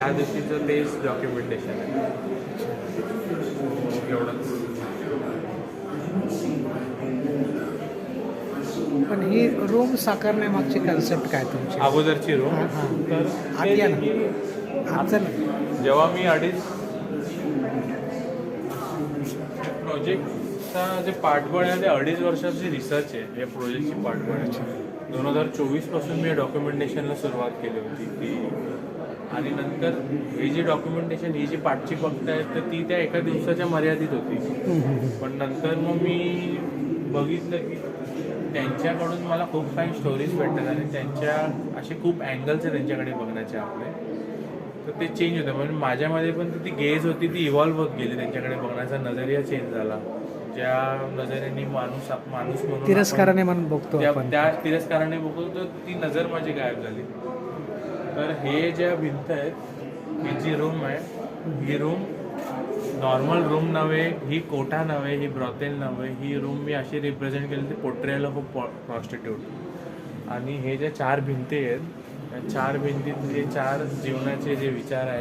त्या दिवशीचं तेच डॉक्युमेंटेशन आहे. एवढंच. पण ही रूम साकारण्यामागची कन्सेप्ट काय तुमची? अगोदरची रूम हां, हां. तर आत ते या ना. की आत चला. जेव्हा मी प्रोजेक्टचा जे पाठबळ आहे ते 2.5 वर्षाची रिसर्च आहे या प्रोजेक्टची पाठबळ आहे. 2024 पासून मी डॉक्युमेंटेशनला सुरुवात केली होती की आणि नंतर ही जी डॉक्युमेंटेशन ही जी पाठची बघताय तर ती त्या एका दिवसाच्या मर्यादित होती. पण नंतर मग मी बघितलं की त्यांच्याकडून मला खूप काही स्टोरीज भेटतात आणि त्यांच्या असे खूप अँगल्स आहे त्यांच्याकडे बघण्याचे आपले, तर ते चेंज होतं. म्हणजे माझ्यामध्ये पण ती गेज होती ती इव्हॉल्व्ह होत गेली, त्यांच्याकडे बघण्याचा नजरिया चेंज झाला. ज्या नजरेने माणूस म्हणून तिरस्काराने म्हणून बघतो आपण. त्या तिरस्काराने बघतो तर ती नजर माझी गायब झाली. तर हे ज्या भिंत आहेत, ही जी रूम आहे, ही रूम नॉर्मल रूम नव्हे, ही कोठा नव्हे, ही ब्रॉथेल नव्हे, ही रूम मी अशी रिप्रेझेंट केली ती पोर्ट्रेल ऑफ अ प्रॉस्टिट्यूट. आणि हे ज्या 4 भिंती आहेत, या 4 भिंतीत जे 4 जीवनाचे जे विचार आहेत